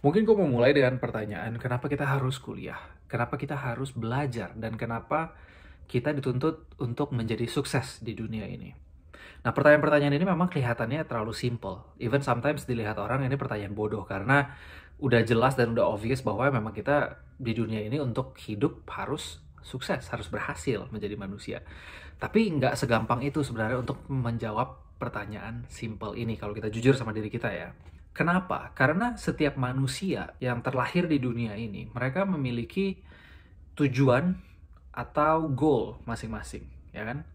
Mungkin gue mau mulai dengan pertanyaan, kenapa kita harus kuliah? Kenapa kita harus belajar? Dan kenapa kita dituntut untuk menjadi sukses di dunia ini? Nah, pertanyaan-pertanyaan ini memang kelihatannya terlalu simple. Even sometimes dilihat orang ini pertanyaan bodoh, karena udah jelas dan udah obvious bahwa memang kita di dunia ini untuk hidup harus sukses, harus berhasil menjadi manusia. Tapi nggak segampang itu sebenarnya untuk menjawab pertanyaan simple ini kalau kita jujur sama diri kita ya. Kenapa? Karena setiap manusia yang terlahir di dunia ini, mereka memiliki tujuan atau goal masing-masing, ya kan?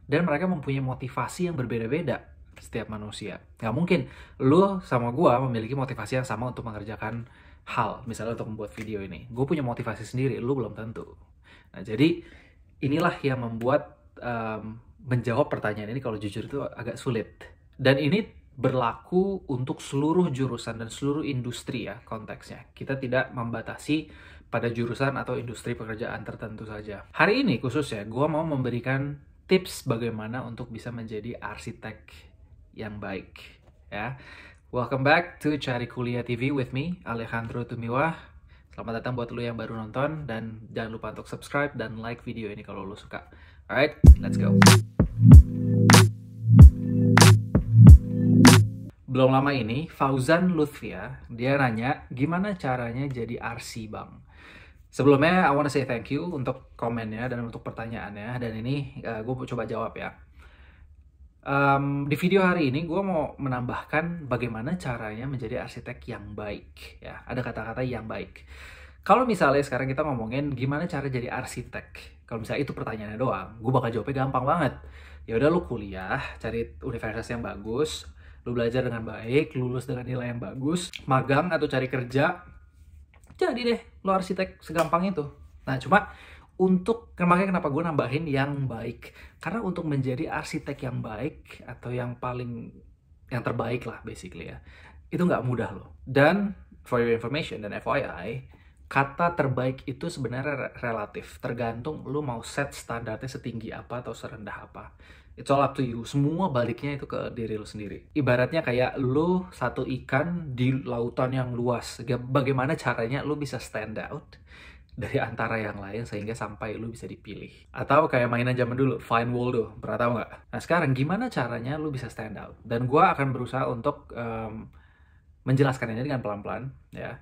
Dan mereka mempunyai motivasi yang berbeda-beda setiap manusia. Nggak mungkin lu sama gua memiliki motivasi yang sama untuk mengerjakan hal, misalnya untuk membuat video ini. Gue punya motivasi sendiri, lu belum tentu. Nah, jadi inilah yang membuat menjawab pertanyaan ini kalau jujur itu agak sulit. Dan ini berlaku untuk seluruh jurusan dan seluruh industri ya konteksnya. Kita tidak membatasi pada jurusan atau industri pekerjaan tertentu saja. Hari ini khususnya gue mau memberikan tips bagaimana untuk bisa menjadi arsitek yang baik ya. Welcome back to Cari Kuliah TV with me, Alejandro Tumiwa. Selamat datang buat lo yang baru nonton, dan jangan lupa untuk subscribe dan like video ini kalau lo suka. Alright, let's go. Belum lama ini, Fauzan Lutfia, dia nanya, gimana caranya jadi RC Bang? Sebelumnya, I wanna say thank you untuk komennya dan untuk pertanyaannya, dan ini gue coba jawab ya. Di video hari ini, gue mau menambahkan bagaimana caranya menjadi arsitek yang baik. Ya, ada kata-kata yang baik. Kalau misalnya sekarang kita ngomongin gimana cara jadi arsitek, kalau misalnya itu pertanyaannya doang, gue bakal jawabnya gampang banget. Ya udah, lu kuliah, cari universitas yang bagus, lu belajar dengan baik, lulus dengan nilai yang bagus, magang atau cari kerja, jadi deh lu arsitek, segampang itu. Nah, cuma makanya kenapa gue nambahin yang baik, karena untuk menjadi arsitek yang baik atau yang terbaik lah basically ya, itu nggak mudah loh. Dan for your information dan FYI, kata terbaik itu sebenarnya relatif, tergantung lu mau set standarnya setinggi apa atau serendah apa. It's all up to you. Semua baliknya itu ke diri lu sendiri. Ibaratnya kayak lu satu ikan di lautan yang luas. Bagaimana caranya lu bisa stand out dari antara yang lain sehingga sampai lu bisa dipilih. Atau kayak mainan zaman dulu, Find Waldo, pernah tahu nggak? Nah, sekarang gimana caranya lu bisa stand out? Dan gua akan berusaha untuk menjelaskan ini dengan pelan-pelan ya.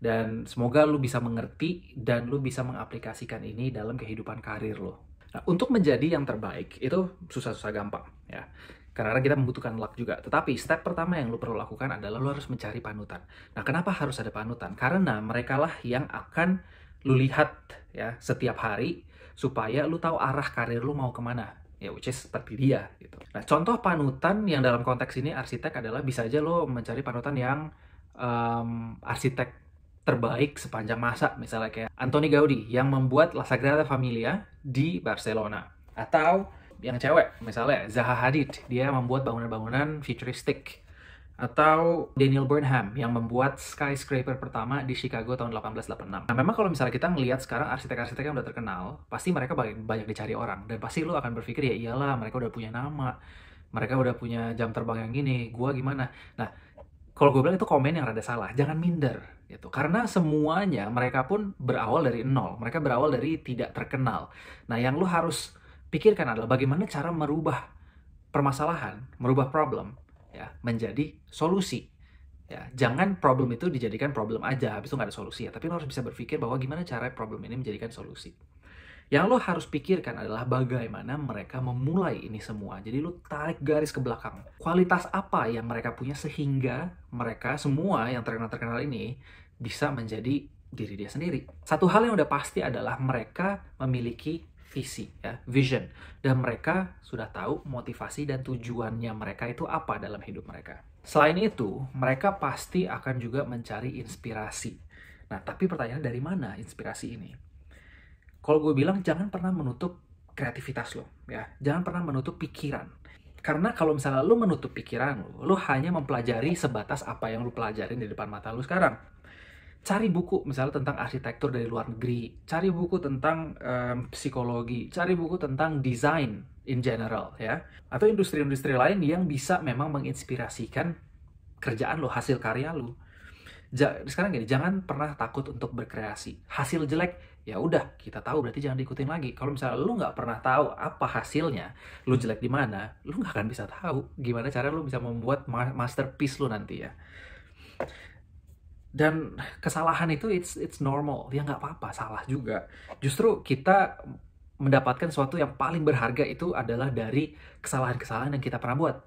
Dan semoga lu bisa mengerti dan lu bisa mengaplikasikan ini dalam kehidupan karir lu. Nah, untuk menjadi yang terbaik itu susah-susah gampang ya. Karena kita membutuhkan luck juga. Tetapi step pertama yang lu perlu lakukan adalah lu harus mencari panutan. Nah, kenapa harus ada panutan? Karena mereka lah yang akan lu lihat ya setiap hari supaya lu tahu arah karir lu mau kemana. Ya, which is seperti dia gitu. Nah, contoh panutan yang dalam konteks ini arsitek adalah bisa aja lo mencari panutan yang arsitek terbaik sepanjang masa, misalnya kayak Antoni Gaudi yang membuat La Sagrada Familia di Barcelona, atau yang cewek misalnya Zaha Hadid, dia membuat bangunan-bangunan futuristik, atau Daniel Burnham yang membuat skyscraper pertama di Chicago tahun 1886. Nah, memang kalau misalnya kita ngelihat sekarang arsitek-arsitek yang udah terkenal, pasti mereka banyak dicari orang, dan pasti lu akan berpikir ya iyalah mereka udah punya nama, mereka udah punya jam terbang yang gini, gua gimana? Nah, kalau gue bilang itu komen yang rada salah, jangan minder gitu. Karena semuanya mereka pun berawal dari nol, mereka berawal dari tidak terkenal. Nah, yang lu harus pikirkan adalah bagaimana cara merubah permasalahan, merubah problem ya menjadi solusi. Ya, jangan problem itu dijadikan problem aja, habis itu nggak ada solusi ya. Tapi lo harus bisa berpikir bahwa gimana cara problem ini menjadikan solusi. Yang lo harus pikirkan adalah bagaimana mereka memulai ini semua. Jadi lo tarik garis ke belakang. Kualitas apa yang mereka punya sehingga mereka semua yang terkenal-terkenal ini bisa menjadi diri dia sendiri. Satu hal yang udah pasti adalah mereka memiliki visi, ya, vision. Dan mereka sudah tahu motivasi dan tujuannya mereka itu apa dalam hidup mereka. Selain itu, mereka pasti akan juga mencari inspirasi. Nah, tapi pertanyaan dari mana inspirasi ini? Kalau gue bilang jangan pernah menutup kreativitas lo, ya. Jangan pernah menutup pikiran. Karena kalau misalnya lo menutup pikiran lo hanya mempelajari sebatas apa yang lo pelajarin di depan mata lo sekarang. Cari buku misalnya tentang arsitektur dari luar negeri, cari buku tentang psikologi, cari buku tentang desain in general, ya. Atau industri-industri lain yang bisa memang menginspirasikan kerjaan lo, hasil karya lo. Sekarang gini, jangan pernah takut untuk berkreasi. Hasil jelek, ya udah, kita tahu berarti jangan diikutin lagi. Kalau misalnya lu nggak pernah tahu apa hasilnya, lu jelek di mana, lu nggak akan bisa tahu gimana cara lu bisa membuat masterpiece lu nanti ya. Dan kesalahan itu it's normal, ya nggak apa-apa, salah juga. Justru kita mendapatkan sesuatu yang paling berharga itu adalah dari kesalahan-kesalahan yang kita pernah buat.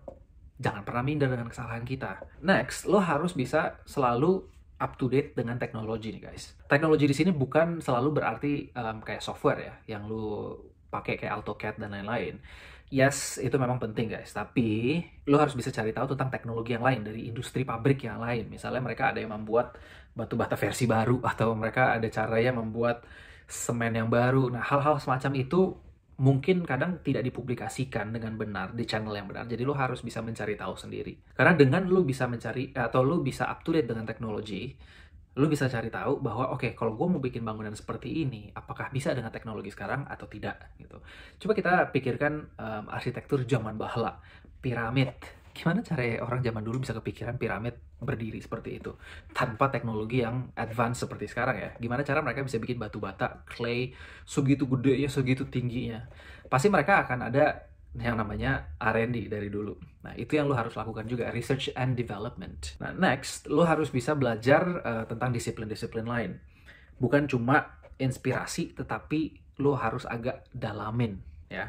Jangan pernah minder dengan kesalahan kita. Next, lo harus bisa selalu up to date dengan teknologi nih guys. Teknologi di sini bukan selalu berarti kayak software ya, yang lo pakai kayak AutoCAD dan lain-lain. Yes, itu memang penting guys, tapi lo harus bisa cari tahu tentang teknologi yang lain dari industri pabrik yang lain. Misalnya mereka ada yang membuat batu bata versi baru, atau mereka ada caranya membuat semen yang baru. Nah, hal-hal semacam itu mungkin kadang tidak dipublikasikan dengan benar di channel yang benar. Jadi lo harus bisa mencari tahu sendiri. Karena dengan lo bisa mencari atau lo bisa up to date dengan teknologi, lo bisa cari tahu bahwa oke, kalau gue mau bikin bangunan seperti ini, apakah bisa dengan teknologi sekarang atau tidak gitu. Coba kita pikirkan arsitektur zaman bahla, piramid. Gimana cara orang zaman dulu bisa kepikiran piramid berdiri seperti itu tanpa teknologi yang advance seperti sekarang ya? Gimana cara mereka bisa bikin batu bata, clay, segitu gedenya, segitu tingginya? Pasti mereka akan ada yang namanya R&D dari dulu. Nah, itu yang lo harus lakukan juga, research and development. Nah, next, lo harus bisa belajar tentang disiplin-disiplin lain. Bukan cuma inspirasi, tetapi lo harus agak dalamin, ya.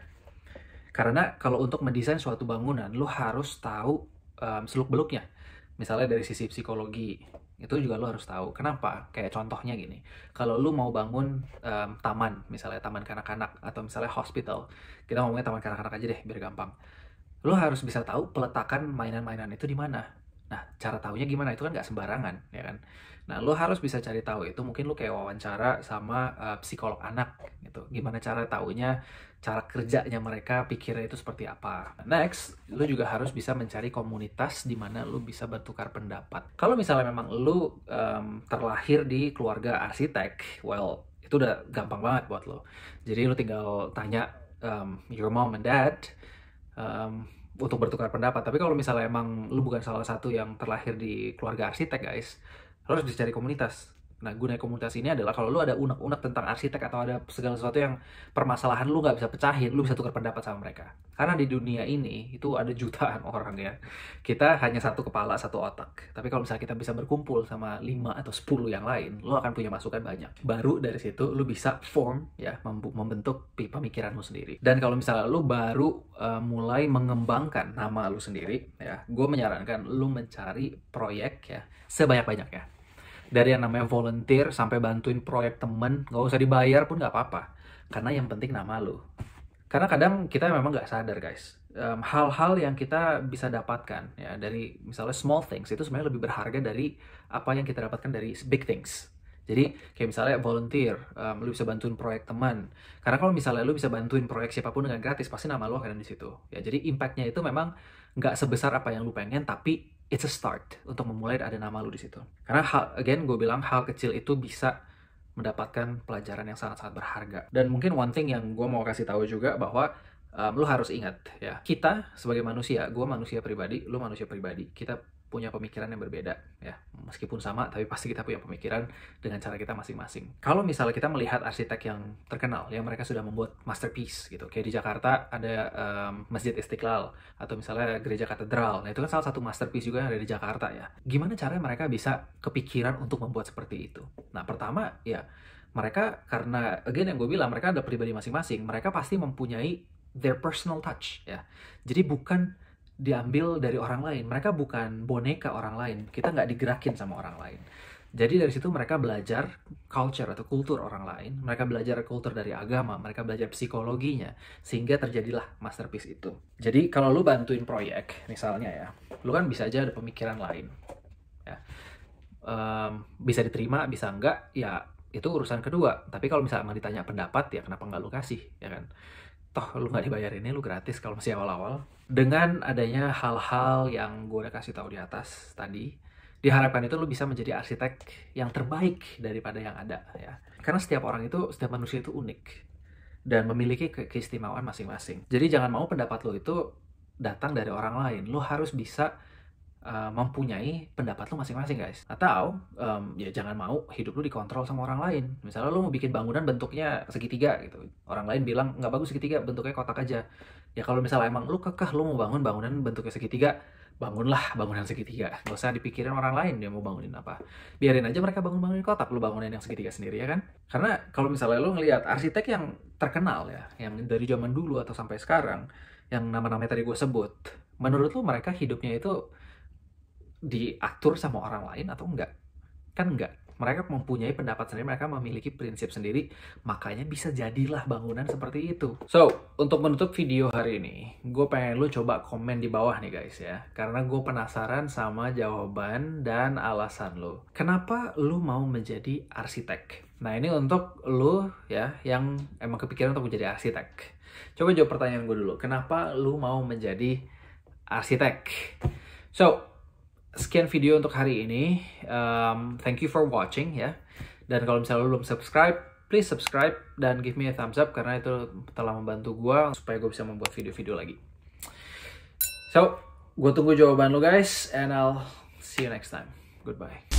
Karena kalau untuk mendesain suatu bangunan, lo harus tahu seluk-beluknya. Misalnya dari sisi psikologi, itu juga lo harus tahu. Kenapa? Kayak contohnya gini, kalau lo mau bangun taman, misalnya taman kanak-kanak, atau misalnya hospital, kita ngomongnya taman kanak-kanak aja deh, biar gampang. Lo harus bisa tahu peletakan mainan-mainan itu di mana. Nah, cara taunya gimana? Itu kan nggak sembarangan, ya kan? Nah, lo harus bisa cari tahu itu. Mungkin lo kayak wawancara sama psikolog anak, gitu. Gimana cara taunya, cara kerjanya mereka, pikirnya itu seperti apa. Next, lo juga harus bisa mencari komunitas di mana lo bisa bertukar pendapat. Kalau misalnya memang lo terlahir di keluarga arsitek, well, itu udah gampang banget buat lo. Jadi lo tinggal tanya your mom and dad, untuk bertukar pendapat. Tapi kalau misalnya emang lu bukan salah satu yang terlahir di keluarga arsitek guys, lu harus bisa cari komunitas. Nah, gunanya komunitas ini adalah kalau lu ada unek-unek tentang arsitek atau ada segala sesuatu yang permasalahan lu nggak bisa pecahin, lu bisa tukar pendapat sama mereka. Karena di dunia ini itu ada jutaan orang ya. Kita hanya satu kepala, satu otak. Tapi kalau misalnya kita bisa berkumpul sama 5 atau 10 yang lain, lu akan punya masukan banyak. Baru dari situ lu bisa form ya, membentuk pemikiranmu sendiri. Dan kalau misalnya lu baru mulai mengembangkan nama lu sendiri ya, gue menyarankan lu mencari proyek ya sebanyak-banyaknya. Dari yang namanya volunteer sampai bantuin proyek temen, nggak usah dibayar pun nggak apa-apa. Karena yang penting nama lu. Karena kadang kita memang nggak sadar guys, hal-hal yang kita bisa dapatkan ya dari misalnya small things itu sebenarnya lebih berharga dari apa yang kita dapatkan dari big things. Jadi kayak misalnya volunteer, lu bisa bantuin proyek teman. Karena kalau misalnya lu bisa bantuin proyek siapapun dengan gratis, pasti nama lu akan ada di situ. Ya, jadi impact-nya itu memang nggak sebesar apa yang lu pengen, tapi it's a start untuk memulai ada nama lu di situ. Karena again gue bilang hal kecil itu bisa mendapatkan pelajaran yang sangat-sangat berharga. Dan mungkin one thing yang gue mau kasih tahu juga bahwa lu harus ingat ya, kita sebagai manusia, gue manusia pribadi, lu manusia pribadi, kita punya pemikiran yang berbeda ya, meskipun sama tapi pasti kita punya pemikiran dengan cara kita masing-masing. Kalau misalnya kita melihat arsitek yang terkenal yang mereka sudah membuat masterpiece gitu, kayak di Jakarta ada Masjid Istiqlal atau misalnya gereja katedral, nah itu kan salah satu masterpiece juga yang ada di Jakarta ya. Gimana caranya mereka bisa kepikiran untuk membuat seperti itu? Nah, pertama ya mereka, karena again yang gue bilang, mereka ada pribadi masing-masing, mereka pasti mempunyai their personal touch ya. Jadi bukan diambil dari orang lain, mereka bukan boneka orang lain, kita nggak digerakin sama orang lain. Jadi dari situ mereka belajar culture atau kultur orang lain, mereka belajar kultur dari agama, mereka belajar psikologinya, sehingga terjadilah masterpiece itu. Jadi kalau lu bantuin proyek misalnya ya, lu kan bisa aja ada pemikiran lain ya, bisa diterima bisa enggak ya itu urusan kedua. Tapi kalau misalnya emang ditanya pendapat ya kenapa nggak lu kasih, ya kan? Toh lu nggak dibayar ini, lu gratis kalau masih awal-awal. Dengan adanya hal-hal yang gue udah kasih tahu di atas tadi, diharapkan itu lu bisa menjadi arsitek yang terbaik daripada yang ada ya. Karena setiap orang itu, setiap manusia itu unik dan memiliki keistimewaan masing-masing. Jadi jangan mau pendapat lu itu datang dari orang lain. Lu harus bisa mempunyai pendapat lu masing-masing guys. Atau ya jangan mau hidup lu dikontrol sama orang lain. Misalnya lu mau bikin bangunan bentuknya segitiga gitu, orang lain bilang nggak bagus segitiga, bentuknya kotak aja. Ya kalau misalnya emang lu kekeh lu mau bangun bangunan bentuknya segitiga, bangunlah bangunan segitiga. Gak usah dipikirin orang lain dia mau bangunin apa. Biarin aja mereka bangunin kotak, lu bangunin yang segitiga sendiri ya kan. Karena kalau misalnya lu ngelihat arsitek yang terkenal ya, yang dari zaman dulu atau sampai sekarang, yang nama-namanya tadi gue sebut, menurut lu mereka hidupnya itu diatur sama orang lain atau enggak? Kan enggak. Mereka mempunyai pendapat sendiri, mereka memiliki prinsip sendiri, makanya bisa jadilah bangunan seperti itu. So, untuk menutup video hari ini, gue pengen lu coba komen di bawah nih guys ya, karena gue penasaran sama jawaban dan alasan lu. Kenapa lu mau menjadi arsitek? Nah ini untuk lu ya, yang emang kepikiran untuk menjadi arsitek. Coba jawab pertanyaan gue dulu, kenapa lu mau menjadi arsitek? So, sekian video untuk hari ini. Thank you for watching ya. Dan kalau misalnya lo belum subscribe, please subscribe dan give me a thumbs up karena itu telah membantu gue supaya gue bisa membuat video-video lagi. So, gue tunggu jawaban lo guys, and I'll see you next time. Goodbye.